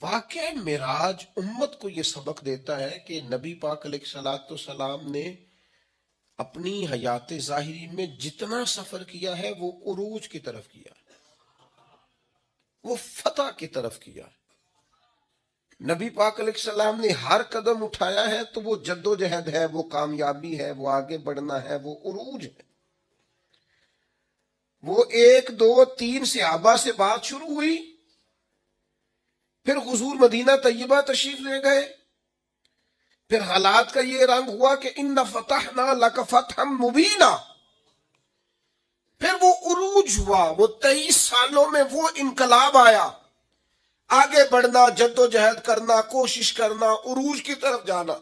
واقعہ معراج امت کو یہ سبق دیتا ہے کہ نبی پاک علیہ الصلوۃ والسلام نے اپنی حیات ظاہری میں جتنا سفر کیا ہے وہ عروج کی طرف کیا، وہ فتح کی طرف کیا۔ نبی پاک علیہ السلام نے ہر قدم اٹھایا ہے تو وہ جد و جہد ہے، وہ کامیابی ہے، وہ آگے بڑھنا ہے، وہ عروج ہے۔ وہ 1 2 3 صحابہ سے بات شروع ہوئی، پھر حضور مدینہ طیبہ تشریف لے گئے، پھر حالات کا یہ رنگ ہوا کہ ان فتحنا لک فتحا مبینا، پھر وہ عروج ہوا، وہ 23 سالوں میں وہ انقلاب آیا، آگے بڑھنا، جد و جہد کرنا، کوشش کرنا، عروج کی طرف جانا۔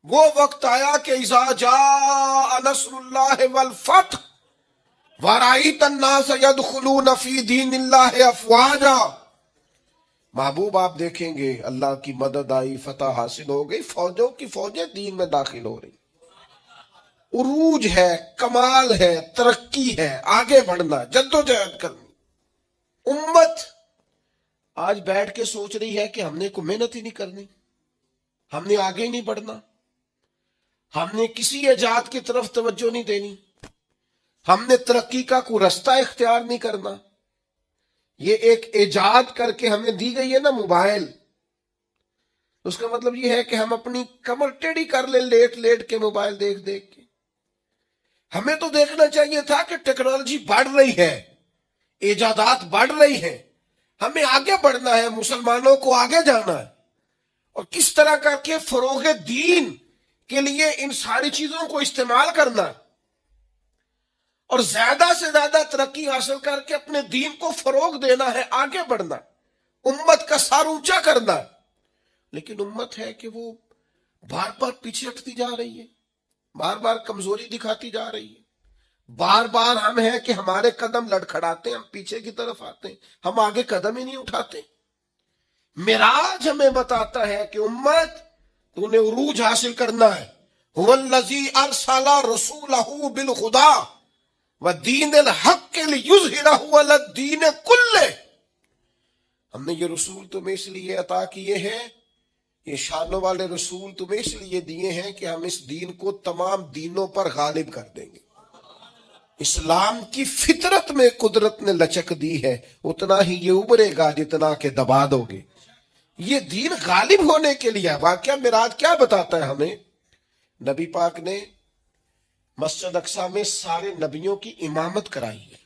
وہ وقت آیا کہ اذا جاء نصر اللہ والفتح ورأیت الناس يدخلون فی دین اللہ افواجا۔ محبوب آپ دیکھیں گے اللہ کی مدد آئی، فتح حاصل ہو گئی، فوجوں کی فوجیں دین میں داخل ہو رہی۔ عروج ہے، کمال ہے، ترقی ہے، آگے بڑھنا، جد و جہد کرنی۔ امت آج بیٹھ کے سوچ رہی ہے کہ ہم نے کوئی محنت ہی نہیں کرنی، ہم نے آگے ہی نہیں بڑھنا، ہم نے کسی ایجاد کی طرف توجہ نہیں دینی، ہم نے ترقی کا کوئی رستہ اختیار نہیں کرنا۔ یہ ایک ایجاد کر کے ہمیں دی گئی ہے نا موبائل، اس کا مطلب یہ ہے کہ ہم اپنی کمر ٹیڑھی کر لیں لیٹ لیٹ کے موبائل دیکھ دیکھ کے۔ ہمیں تو دیکھنا چاہیے تھا کہ ٹیکنالوجی بڑھ رہی ہے، ایجادات بڑھ رہی ہیں، ہمیں آگے بڑھنا ہے، مسلمانوں کو آگے جانا ہے، اور کس طرح کر کے فروغ دین کے لیے ان ساری چیزوں کو استعمال کرنا ہے، اور زیادہ سے زیادہ ترقی حاصل کر کے اپنے دین کو فروغ دینا ہے، آگے بڑھنا، امت کا سر اونچا کرنا ہے۔ لیکن امت ہے کہ وہ بار بار پیچھے ہٹتی جا رہی ہے، بار بار کمزوری دکھاتی جا رہی ہے، بار بار ہم ہیں کہ ہمارے قدم لڑکھڑاتے ہیں، ہم پیچھے کی طرف آتے ہیں، ہم آگے قدم ہی نہیں اٹھاتے۔ معراج ہمیں بتاتا ہے کہ امت تو نے عروج حاصل کرنا ہے۔ هو الذی ارسل رسولہ بالہدی ودین الحق لیظہرہ علی الدین کلہ۔ ہم نے یہ رسول تمہیں اس لیے عطا کیے ہیں، یہ شانوں والے رسول تمہیں اس لیے دیے ہیں کہ ہم اس دین کو تمام دینوں پر غالب کر دیں گے۔ اسلام کی فطرت میں قدرت نے لچک دی ہے، اتنا ہی یہ ابھرے گا جتنا کہ دبا دو گے۔ یہ دین غالب ہونے کے لیے۔ واقعہ معراج کیا بتاتا ہے ہمیں؟ نبی پاک نے مسجد اقصی میں سارے نبیوں کی امامت کرائی ہے۔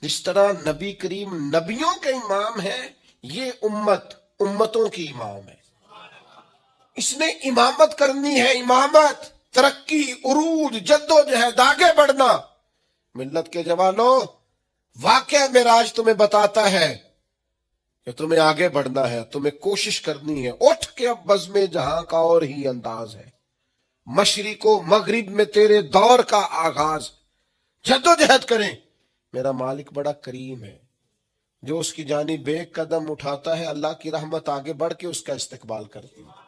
جس طرح نبی کریم نبیوں کے امام ہے، یہ امت امتوں کی امام ہے۔ اس نے امامت کرنی ہے، امامت، ترقی، عروج، جد و جہد، آگے بڑھنا۔ ملت کے جوانوں، واقعہ معراج تمہیں بتاتا ہے کہ تمہیں آگے بڑھنا ہے، تمہیں کوشش کرنی ہے۔ اٹھ کے اب بزم جہاں کا اور ہی انداز ہے، مشرق و مغرب میں تیرے دور کا آغاز۔ جد و جہد کریں۔ میرا مالک بڑا کریم ہے، جو اس کی جانب ایک قدم اٹھاتا ہے، اللہ کی رحمت آگے بڑھ کے اس کا استقبال کرتی ہے۔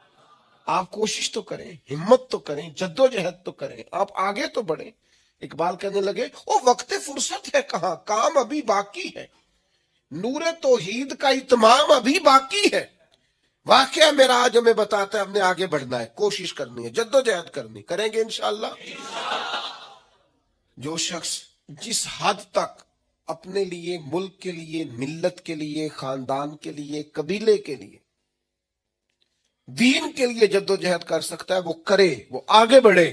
آپ کوشش تو کریں، ہمت تو کریں، جد و جہد تو کریں، آپ آگے تو بڑھیں۔ اقبال کہنے لگے او وقت فرصت ہے کہاں، کام ابھی باقی ہے، نور توحید کا اتمام ابھی باقی ہے۔ واقعہ معراج ہمیں بتاتا ہے ہم نے آگے بڑھنا ہے، کوشش کرنی ہے، جد و جہد کرنی، کریں گے انشاءاللہ۔ جو شخص جس حد تک اپنے لیے، ملک کے لیے، ملت کے لیے، خاندان کے لیے، قبیلے کے لیے، دین کے لیے جد و جہد کر سکتا ہے، وہ کرے، وہ آگے بڑھے،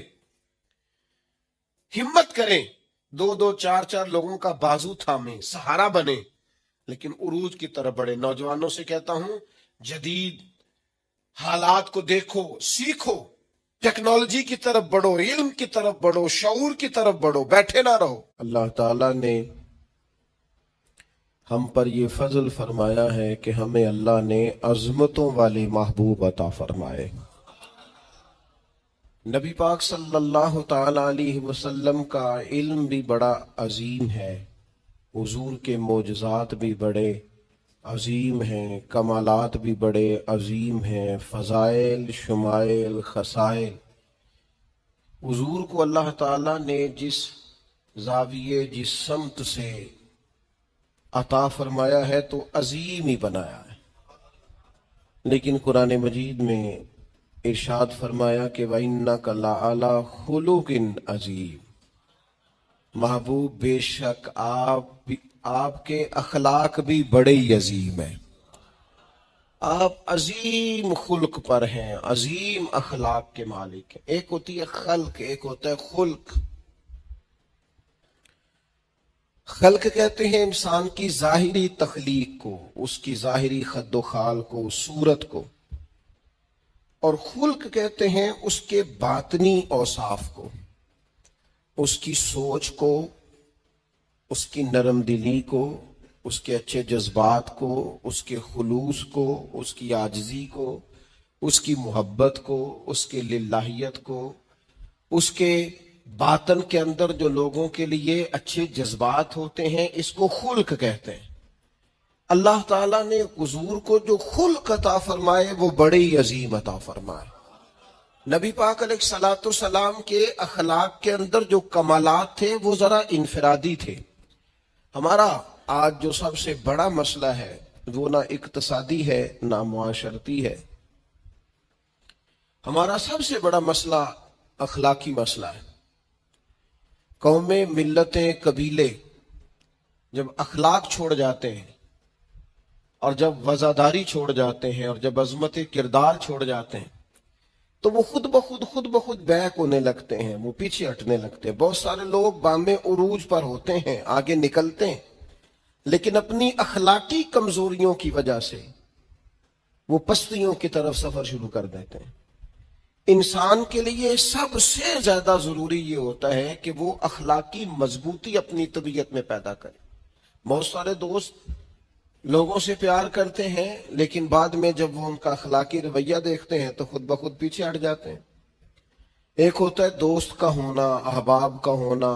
ہمت کریں، 2 2 4 4 لوگوں کا بازو تھامیں، سہارا بنے، لیکن عروج کی طرف بڑھے۔ نوجوانوں سے کہتا ہوں، جدید حالات کو دیکھو، سیکھو، ٹیکنالوجی کی طرف بڑھو، علم کی طرف بڑھو، شعور کی طرف بڑھو، بیٹھے نہ رہو۔ اللہ تعالیٰ نے ہم پر یہ فضل فرمایا ہے کہ ہمیں اللہ نے عظمتوں والے محبوب عطا فرمائے۔ نبی پاک صلی اللہ تعالی علیہ وسلم کا علم بھی بڑا عظیم ہے، حضور کے معجزات بھی بڑے عظیم ہیں، کمالات بھی بڑے عظیم ہیں، فضائل، شمائل، خصائل۔ حضور کو اللہ تعالیٰ نے جس زاویے، جس سمت سے عطا فرمایا ہے تو عظیم ہی بنایا ہے، لیکن قرآن مجید میں ارشاد فرمایا کہ وَإِنَّكَ لَعَلَىٰ خُلُقٍ عَظِيمٍ، محبوب بے شک آپ کے اخلاق بھی بڑے ہی عظیم ہیں، آپ عظیم خلق پر ہیں، عظیم اخلاق کے مالک ہیں۔ ایک ہوتی ہے خلق، ایک ہوتا ہے خلق۔ خلق کہتے ہیں انسان کی ظاہری تخلیق کو، اس کی ظاہری خد و خال کو، صورت کو، اور خلق کہتے ہیں اس کے باطنی اوصاف کو، اس کی سوچ کو، اس کی نرم دلی کو، اس کے اچھے جذبات کو، اس کے خلوص کو، اس کی عاجزی کو، اس کی محبت کو، اس کے للہیت کو، اس کے باطن کے اندر جو لوگوں کے لیے اچھے جذبات ہوتے ہیں، اس کو خلق کہتے ہیں۔ اللہ تعالیٰ نے حضور کو جو خلق عطا فرمائے وہ بڑے ہی عظیم عطا فرمائے۔ نبی پاک علیہ الصلوۃ والسلام کے اخلاق کے اندر جو کمالات تھے وہ ذرا انفرادی تھے۔ ہمارا آج جو سب سے بڑا مسئلہ ہے وہ نہ اقتصادی ہے نہ معاشرتی ہے، ہمارا سب سے بڑا مسئلہ اخلاقی مسئلہ ہے۔ قومیں، ملتیں، قبیلے جب اخلاق چھوڑ جاتے ہیں، اور جب وزاداری چھوڑ جاتے ہیں، اور جب عظمت کردار چھوڑ جاتے ہیں، تو وہ خود بخود بیک ہونے لگتے ہیں، وہ پیچھے ہٹنے لگتے ہیں۔ بہت سارے لوگ بام عروج پر ہوتے ہیں، آگے نکلتے ہیں، لیکن اپنی اخلاقی کمزوریوں کی وجہ سے وہ پستیوں کی طرف سفر شروع کر دیتے ہیں۔ انسان کے لیے سب سے زیادہ ضروری یہ ہوتا ہے کہ وہ اخلاقی مضبوطی اپنی طبیعت میں پیدا کرے۔ بہت سارے دوست لوگوں سے پیار کرتے ہیں، لیکن بعد میں جب وہ ان کا اخلاقی رویہ دیکھتے ہیں تو خود بخود پیچھے ہٹ جاتے ہیں۔ ایک ہوتا ہے دوست کا ہونا، احباب کا ہونا،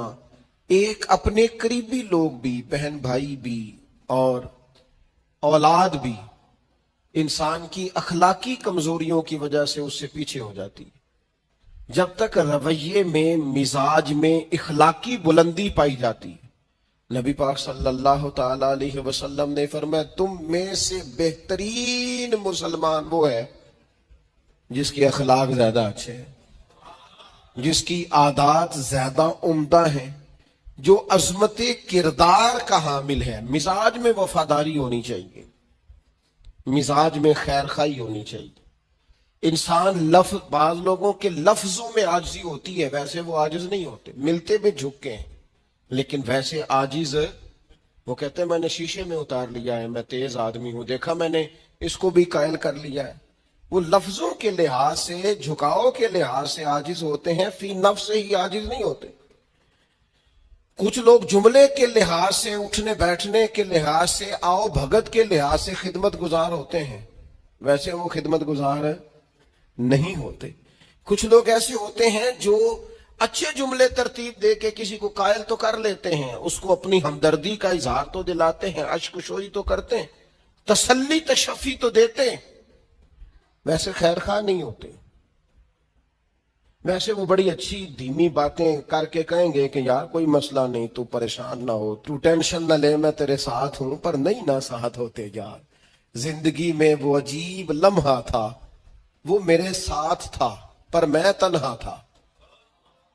ایک اپنے قریبی لوگ بھی، بہن بھائی بھی اور اولاد بھی انسان کی اخلاقی کمزوریوں کی وجہ سے اس سے پیچھے ہو جاتی ہے۔ جب تک رویے میں، مزاج میں اخلاقی بلندی پائی جاتی ہے، نبی پاک صلی اللہ تعالی علیہ وسلم نے فرمایا تم میں سے بہترین مسلمان وہ ہے جس کے اخلاق زیادہ اچھے ہیں، جس کی عادات زیادہ عمدہ ہیں، جو عظمت کردار کا حامل ہے۔ مزاج میں وفاداری ہونی چاہیے، مزاج میں خیر خواہی ہونی چاہیے۔ انسان بعض لوگوں کے لفظوں میں عاجزی ہوتی ہے، ویسے وہ عاجز نہیں ہوتے، ملتے میں جھکے ہیں، لیکن ویسے عاجز وہ کہتے ہیں میں نے شیشے میں اتار لیا ہے، میں تیز آدمی ہوں، دیکھا میں نے اس کو بھی قائل کر لیا ہے۔ وہ لفظوں کے لحاظ سے، جھکاؤ کے لحاظ سے عاجز ہوتے ہیں، فی نفس سے ہی عاجز نہیں ہوتے۔ کچھ لوگ جملے کے لحاظ سے، اٹھنے بیٹھنے کے لحاظ سے، آؤ بھگت کے لحاظ سے خدمت گزار ہوتے ہیں، ویسے وہ خدمت گزار نہیں ہوتے۔ کچھ لوگ ایسے ہوتے ہیں جو اچھے جملے ترتیب دے کے کسی کو قائل تو کر لیتے ہیں، اس کو اپنی ہمدردی کا اظہار تو دلاتے ہیں، اشک شوئی تو کرتے ہیں، تسلی تشفی تو دیتے ہیں، ویسے خیر خواہ نہیں ہوتے۔ ویسے وہ بڑی اچھی دھیمی باتیں کر کے کہیں گے کہ یار کوئی مسئلہ نہیں، تو پریشان نہ ہو، تو ٹینشن نہ لے، میں تیرے ساتھ ہوں، پر نہیں نہ ساتھ ہوتے یار۔ زندگی میں وہ عجیب لمحہ تھا، وہ میرے ساتھ تھا پر میں تنہا تھا،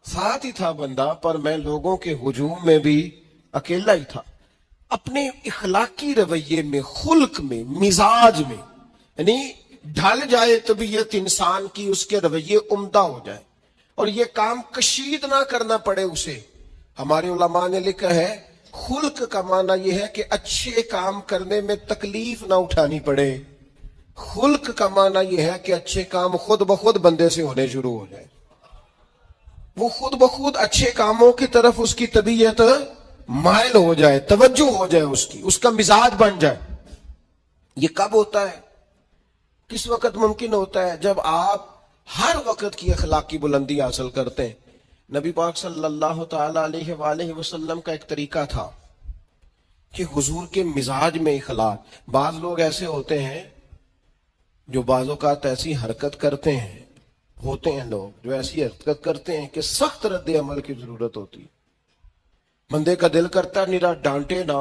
ساتھ ہی تھا بندہ پر میں لوگوں کے ہجوم میں بھی اکیلا ہی تھا۔ اپنے اخلاقی رویے میں، خلق میں، مزاج میں، یعنی ڈھل جائے طبیعت انسان کی، اس کے رویے عمدہ ہو جائے، اور یہ کام کشید نہ کرنا پڑے اسے۔ ہمارے علماء نے لکھا ہے خلق کا معنی یہ ہے کہ اچھے کام کرنے میں تکلیف نہ اٹھانی پڑے۔ خلق کا معنی یہ ہے کہ اچھے کام خود بخود بندے سے ہونے شروع ہو جائے، وہ خود بخود اچھے کاموں کی طرف اس کی طبیعت مائل ہو جائے، توجہ ہو جائے، اس کا مزاج بن جائے۔ یہ کب ہوتا ہے؟ کس وقت ممکن ہوتا ہے؟ جب آپ ہر وقت کی اخلاقی بلندی حاصل کرتے ہیں۔ نبی پاک صلی اللہ تعالی علیہ وآلہ وسلم کا ایک طریقہ تھا کہ حضور کے مزاج میں اخلاق۔ بعض لوگ ایسے ہوتے ہیں جو بعض اوقات ایسی حرکت کرتے ہیں، ہوتے ہیں لوگ جو ایسی حرکت کرتے ہیں کہ سخت رد عمل کی ضرورت ہوتی ہے۔ بندے کا دل کرتا ہے نیرا ڈانٹے نہ،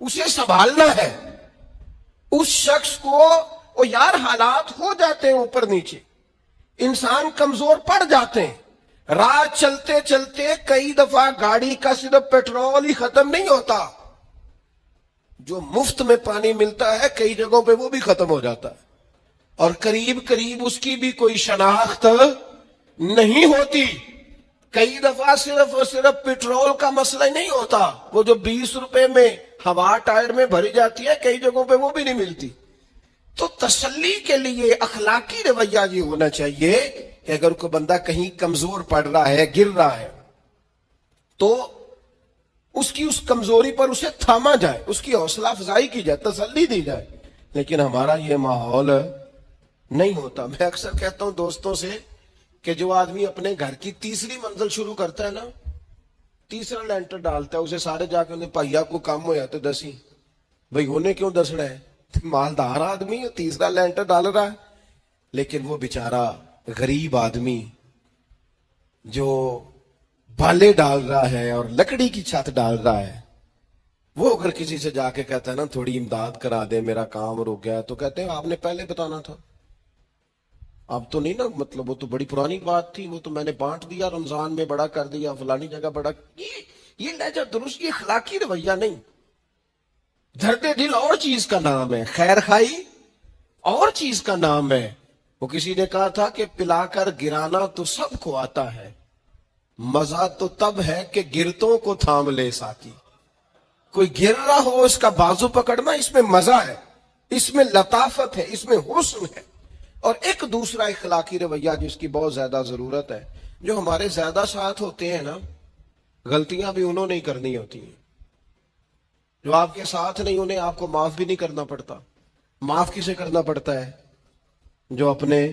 اسے سنبھالنا ہے. اس شخص کو یار حالات ہو جاتے ہیں اوپر نیچے, انسان کمزور پڑ جاتے ہیں. راہ چلتے چلتے کئی دفعہ گاڑی کا صرف پیٹرول ہی ختم نہیں ہوتا, جو مفت میں پانی ملتا ہے کئی جگہوں پہ وہ بھی ختم ہو جاتا ہے, اور قریب قریب اس کی بھی کوئی شناخت نہیں ہوتی. کئی دفعہ صرف اور صرف پیٹرول کا مسئلہ ہی نہیں ہوتا, وہ جو 20 روپے میں ہوا ٹائر میں بھری جاتی ہے کئی جگہوں پہ وہ بھی نہیں ملتی. تو تسلی کے لیے اخلاقی رویہ یہ ہونا چاہیے کہ اگر کوئی بندہ کہیں کمزور پڑ رہا ہے, گر رہا ہے, تو اس کی اس کمزوری پر اسے تھاما جائے, اس کی حوصلہ افزائی کی جائے, تسلی دی جائے. لیکن ہمارا یہ ماحول نہیں ہوتا. میں اکثر کہتا ہوں دوستوں سے کہ جو آدمی اپنے گھر کی تیسری منزل شروع کرتا ہے نا, تیسرا لینٹر ڈالتا ہے, اسے سارے جا کے انہیں پہیا کو کام ہو جاتے دسی, بھئی ہونے کیوں دس رہے ہیں, مالدار آدمی تیسرا لینٹر ڈال رہا ہے. لیکن وہ بیچارہ غریب آدمی جو بالے ڈال رہا ہے اور لکڑی کی چھت ڈال رہا ہے, وہ اگر کسی سے جا کے کہتا ہے نا تھوڑی امداد کرا دے میرا کام رک گیا, تو کہتے ہیں آپ نے پہلے بتانا تھا. اب تو نہیں نا, مطلب وہ تو بڑی پرانی بات تھی, وہ تو میں نے بانٹ دیا, رمضان میں بڑا کر دیا, فلانی جگہ بڑا. یہ لہجہ درست, یہ اخلاقی رویہ نہیں. درد دل اور چیز کا نام ہے, خیر خائی اور چیز کا نام ہے. وہ کسی نے کہا تھا کہ پلا کر گرانا تو سب کو آتا ہے, مزہ تو تب ہے کہ گرتوں کو تھام لے ساقی. کوئی گر رہا ہو اس کا بازو پکڑنا, اس میں مزہ ہے, اس میں لطافت ہے, اس میں حسن ہے. اور ایک دوسرا اخلاقی رویہ جس کی بہت زیادہ ضرورت ہے, جو ہمارے زیادہ ساتھ ہوتے ہیں نا, غلطیاں بھی انہوں نے ہی کرنی ہوتی ہیں. جو آپ کے ساتھ نہیں انہیں آپ کو معاف بھی نہیں کرنا پڑتا. معاف کسے کرنا پڑتا ہے؟ جو اپنے,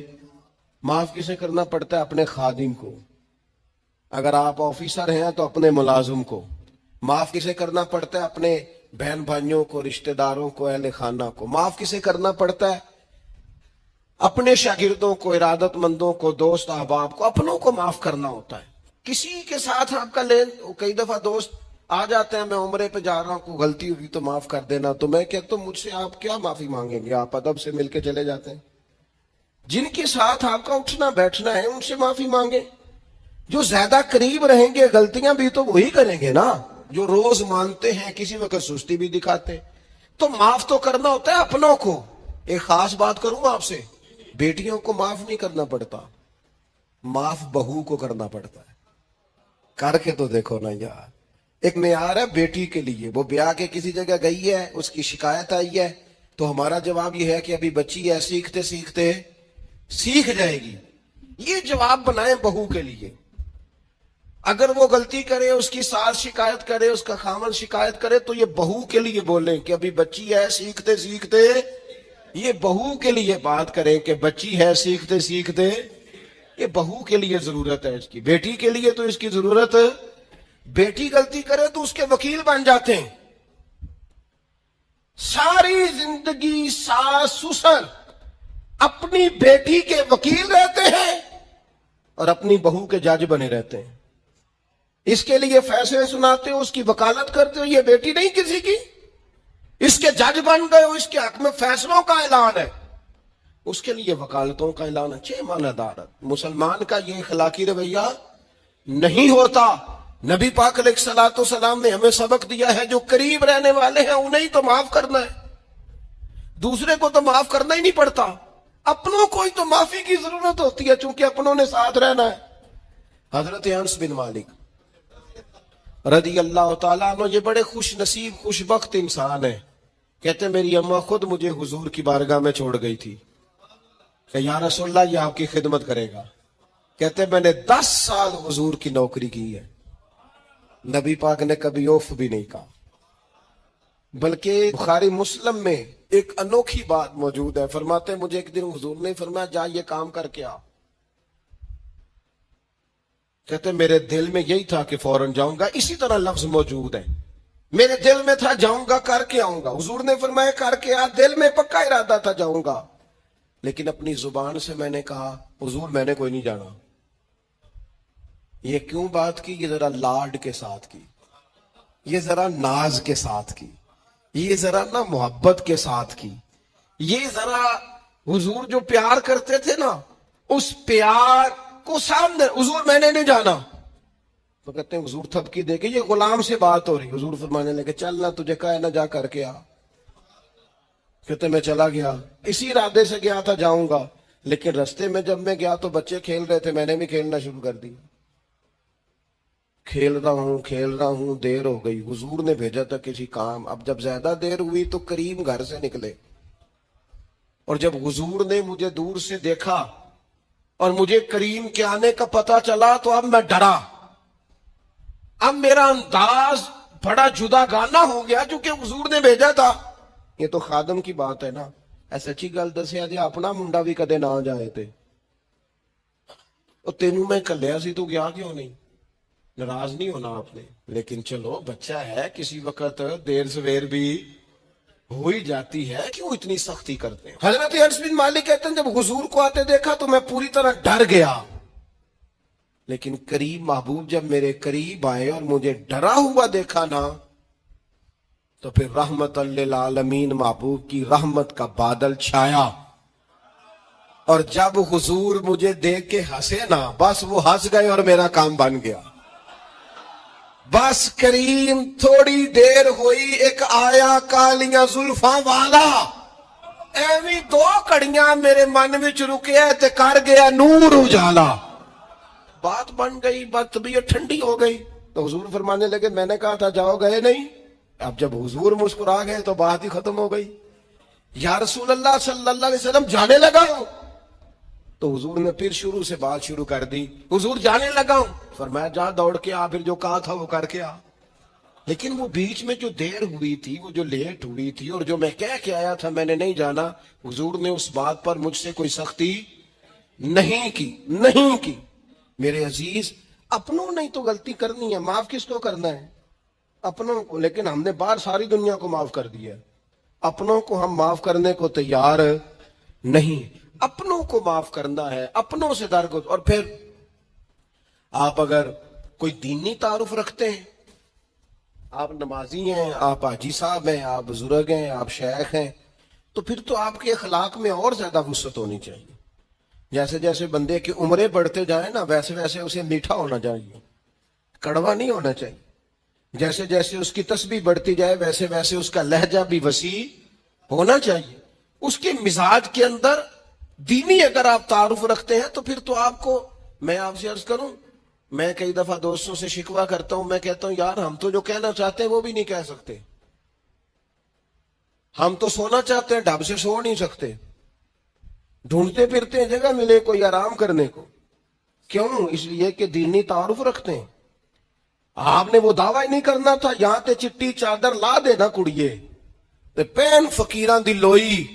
معاف کسے کرنا پڑتا ہے؟ اپنے خادم کو. اگر آپ آفیسر ہیں تو اپنے ملازم کو. معاف کسے کرنا پڑتا ہے؟ اپنے بہن بھائیوں کو, رشتہ داروں کو, اہل خانہ کو. معاف کسے کرنا پڑتا ہے؟ اپنے شاگردوں کو, ارادت مندوں کو, دوست احباب کو, اپنوں کو معاف کرنا ہوتا ہے. کسی کے ساتھ آپ کا لین, کئی دفعہ دوست آ جاتے ہیں, میں عمرے پہ جا رہا ہوں, کوئی غلطی ہوئی تو معاف کر دینا, تو میں کہتا ہوں مجھ سے آپ کیا معافی مانگیں گے, آپ ادب سے مل کے چلے جاتے ہیں. جن کے ساتھ آپ کا اٹھنا بیٹھنا ہے ان سے معافی مانگیں. جو زیادہ قریب رہیں گے غلطیاں بھی تو وہی کریں گے نا, جو روز مانتے ہیں, کسی وقت سستی بھی دکھاتے ہیں. تو معاف تو کرنا ہوتا ہے اپنوں کو. ایک خاص بات کروں آپ سے, بیٹیوں کو معاف نہیں کرنا پڑتا, معاف بہو کو کرنا پڑتا ہے. کر کے تو دیکھو نا یار. ایک معیار ہے بیٹی کے لیے, وہ بیاہ کے کسی جگہ گئی ہے, اس کی شکایت آئی ہے, تو ہمارا جواب یہ ہے کہ ابھی بچی ہے, سیکھتے سیکھتے سیکھ جائے گی. یہ جواب بنائیں بہو کے لیے. اگر وہ غلطی کرے, اس کی ساس شکایت کرے, اس کا خامن شکایت کرے, تو یہ بہو کے لیے بولیں کہ ابھی بچی ہے, سیکھتے سیکھتے. یہ بہو کے لیے بات کریں کہ بچی ہے, سیکھتے سیکھتے. یہ بہو کے لیے ضرورت ہے اس کی. بیٹی کے لیے تو اس کی ضرورت, بیٹی غلطی کرے تو اس کے وکیل بن جاتے ہیں. ساری زندگی ساس سسر اپنی بیٹی کے وکیل رہتے ہیں اور اپنی بہو کے جج بنے رہتے ہیں. اس کے لیے فیصلے سناتے ہو, اس کی وکالت کرتے ہو, یہ بیٹی نہیں کسی کی, اس کے جج بن گئے ہو, اس کے حق میں فیصلوں کا اعلان ہے, اس کے لیے وکالتوں کا اعلان ہے. چھ معنی دارت. مسلمان کا یہ اخلاقی رویہ نہیں ہوتا. نبی پاک علیہ الصلوۃ والسلام نے ہمیں سبق دیا ہے, جو قریب رہنے والے ہیں انہیں تو معاف کرنا ہے, دوسرے کو تو معاف کرنا ہی نہیں پڑتا. اپنوں کو ہی تو معافی کی ضرورت ہوتی ہے, چونکہ اپنوں نے ساتھ رہنا ہے. حضرت انس بن مالک رضی اللہ تعالیٰ عنہ یہ بڑے خوش نصیب خوش بخت انسان ہیں. کہتے ہیں میری اماں خود مجھے حضور کی بارگاہ میں چھوڑ گئی تھی کہ یا رسول اللہ یہ آپ کی خدمت کرے گا. کہتے ہیں میں نے 10 سال حضور کی نوکری کی ہے, نبی پاک نے کبھی اوف بھی نہیں کہا. بلکہ بخاری مسلم میں ایک انوکھی بات موجود ہے. فرماتے ہیں مجھے ایک دن حضور نے فرمایا جا یہ کام کر کے آ. کہتے ہیں میرے دل میں یہی تھا کہ فوراً جاؤں گا. اسی طرح لفظ موجود ہے, میرے دل میں تھا جاؤں گا, کر کے آؤں گا. حضور نے فرمایا کر کے آ. دل میں پکا ارادہ تھا جاؤں گا, لیکن اپنی زبان سے میں نے کہا حضور میں نے کوئی نہیں جانا. یہ کیوں بات کی؟ یہ ذرا لاڈ کے ساتھ کی, یہ ذرا ناز کے ساتھ کی, یہ ذرا نا محبت کے ساتھ کی، یہ ذرا حضور جو پیار کرتے تھے نا، اس پیار کو سامنے، حضور میں نے نہیں جانا تو کہتے ہیں حضور تھپکی دے کے، یہ غلام سے بات ہو رہی، حضور فرمانے لگے چل نہ تجھے کہا ہے نہ جا کر کے آ، کہتے میں چلا گیا، اسی ارادے سے گیا تھا جاؤں گا، لیکن رستے میں جب میں گیا تو بچے کھیل رہے تھے، میں نے بھی کھیلنا شروع کر دی، کھیل رہا ہوں دیر ہو گئی، حضور نے بھیجا تھا کسی کام، اب جب زیادہ دیر ہوئی تو کریم گھر سے نکلے، اور جب حضور نے مجھے دور سے دیکھا اور مجھے کریم کے آنے کا پتہ چلا تو اب میں ڈرا، اب میرا انداز بڑا جدا گانا ہو گیا جو کہ حضور نے بھیجا تھا۔ یہ تو خادم کی بات ہے نا، ایسے اچھی گل دسیا جی اپنا منڈا بھی کدے نہ جائے تھے، تینوں میں کلیا سی تو گیا کیوں نہیں؟ ناراض نہیں ہونا آپ نے، لیکن چلو بچہ ہے، کسی وقت دیر سویر بھی ہو ہی جاتی ہے، کیوں اتنی سختی کرتے ہیں؟ حضرت انس بن مالک کہتے ہیں جب حضور کو آتے دیکھا تو میں پوری طرح ڈر گیا، لیکن قریب محبوب جب میرے قریب آئے اور مجھے ڈرا ہوا دیکھا نا تو پھر رحمت للعالمین محبوب کی رحمت کا بادل چھایا، اور جب حضور مجھے دیکھ کے ہنسے نا بس وہ ہنس گئے اور میرا کام بن گیا۔ بس کریم تھوڑی دیر ہوئی، ایک آیا کالیاں زلفاں والا، ایویں دو کڑیاں میرے من وچ رکیا تے کر گیا نور اجالا، بات بن گئی، بات طبیعت ٹھنڈی ہو گئی۔ تو حضور فرمانے لگے میں نے کہا تھا جاؤ، گئے نہیں؟ اب جب حضور مسکرا گئے تو بات ہی ختم ہو گئی۔ یا رسول اللہ صلی اللہ علیہ وسلم جانے لگا ہوں، تو حضور نے پھر شروع سے بات شروع کر دی، حضور جانے لگا ہوں، فرمایا جا دوڑ کے آ، پھر جو کہا تھا وہ کر کے آ۔ لیکن وہ بیچ میں جو دیر ہوئی تھی، وہ جو لیٹ ہوئی تھی، اور جو میں کہہ کے آیا تھا میں نے نہیں جانا، حضور نے اس بات پر مجھ سے کوئی سختی نہیں کی۔ میرے عزیز، اپنوں نے تو غلطی کرنی ہے، معاف کس کو کرنا ہے؟ اپنوں کو، لیکن ہم نے باہر ساری دنیا کو معاف کر دیا ہے، اپنوں کو ہم معاف کرنے کو تیار نہیں۔ اپنوں کو معاف کرنا ہے، اپنوں سے درگزر۔ اور پھر آپ اگر کوئی دینی تعارف رکھتے ہیں، آپ نمازی ہیں، آپ حاجی صاحب ہیں، آپ بزرگ ہیں، آپ شیخ ہیں، تو پھر تو آپ کے اخلاق میں اور زیادہ وسعت ہونی چاہیے۔ جیسے جیسے بندے کی عمریں بڑھتے جائیں نا ویسے ویسے اسے میٹھا ہونا چاہیے، کڑوا نہیں ہونا چاہیے۔ جیسے جیسے اس کی تسبیح بڑھتی جائے ویسے ویسے اس کا لہجہ بھی وسیع ہونا چاہیے، اس کے مزاج کے اندر دینی اگر آپ تعارف رکھتے ہیں تو پھر تو آپ کو، میں آپ سے عرض کروں، میں کئی دفعہ دوستوں سے شکوہ کرتا ہوں، میں کہتا ہوں یار ہم تو جو کہنا چاہتے ہیں وہ بھی نہیں کہہ سکتے، ہم تو سونا چاہتے ہیں ڈھب سے سو نہیں سکتے، ڈھونڈتے پھرتے ہیں جگہ ملے کوئی آرام کرنے کو، کیوں؟ اس لیے کہ دینی تعارف رکھتے ہیں۔ آپ نے وہ دعویٰ ہی نہیں کرنا تھا، یہاں تے چٹی چادر لا دے نا کڑیے تے پین فقیران دی لوئی،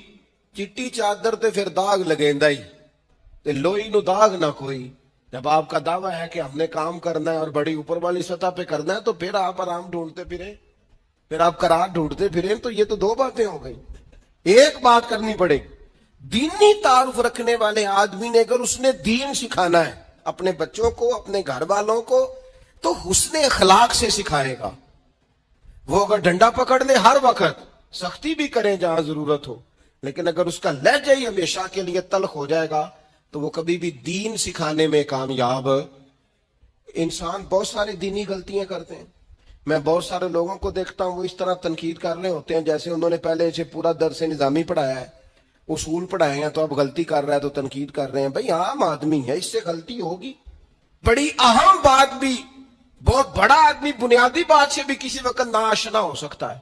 چٹی چادر تے پھر داغ لگیندا ہی تے لوئی نو داغ نہ کوئی۔ جب آپ کا دعویٰ ہے کہ ہم نے کام کرنا ہے اور بڑی اوپر والی سطح پہ کرنا ہے تو پھر آپ آرام ڈھونڈتے پھریں، پھر آپ قرار ڈھونڈتے پھریں، تو یہ تو دو باتیں ہو گئی۔ ایک بات کرنی پڑے گی، دینی تعارف رکھنے والے آدمی نے اگر اس نے دین سکھانا ہے اپنے بچوں کو، اپنے گھر والوں کو، تو حسن اخلاق سے سکھائے گا۔ وہ اگر ڈنڈا پکڑ لے ہر وقت، سختی بھی کریں جہاں ضرورت ہو، لیکن اگر اس کا لہجہ ہی ہمیشہ کے لیے تلخ ہو جائے گا تو وہ کبھی بھی دین سکھانے میں کامیاب۔ انسان بہت ساری دینی غلطیاں کرتے ہیں، میں بہت سارے لوگوں کو دیکھتا ہوں وہ اس طرح تنقید کر رہے ہوتے ہیں جیسے انہوں نے پہلے اسے پورا درس نظامی پڑھایا ہے، اصول پڑھائے ہیں، تو اب غلطی کر رہا ہے تو تنقید کر رہے ہیں۔ بھائی عام آدمی ہے، اس سے غلطی ہوگی، بڑی اہم بات بھی، بہت بڑا آدمی بنیادی بات سے بھی کسی وقت ناآشنا ہو سکتا ہے،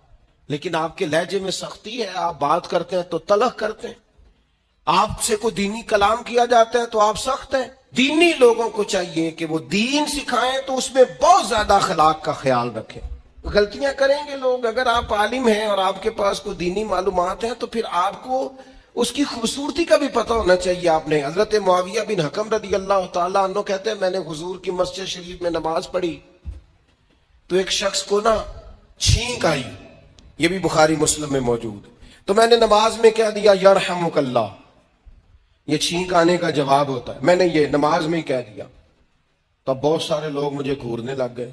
لیکن آپ کے لہجے میں سختی ہے، آپ بات کرتے ہیں تو تلخ کرتے ہیں، آپ سے کوئی دینی کلام کیا جاتا ہے تو آپ سخت ہیں۔ دینی لوگوں کو چاہیے کہ وہ دین سکھائیں تو اس میں بہت زیادہ اخلاق کا خیال رکھیں۔ غلطیاں کریں گے لوگ، اگر آپ عالم ہیں اور آپ کے پاس کوئی دینی معلومات ہیں تو پھر آپ کو اس کی خوبصورتی کا بھی پتہ ہونا چاہیے۔ آپ نے حضرت معاویہ بن حکم رضی اللہ تعالیٰ عنہ کہتے ہیں میں نے حضور کی مسجد شریف میں نماز پڑھی تو ایک شخص کو نا چھینک آئی، یہ بھی بخاری مسلم میں موجود ہے، تو میں نے نماز میں کہہ دیا یرحمک اللہ، یہ چھینک آنے کا جواب ہوتا ہے، میں نے یہ نماز میں ہی کہہ دیا، تو بہت سارے لوگ مجھے گھورنے لگ گئے،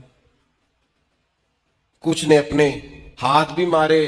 کچھ نے اپنے ہاتھ بھی مارے،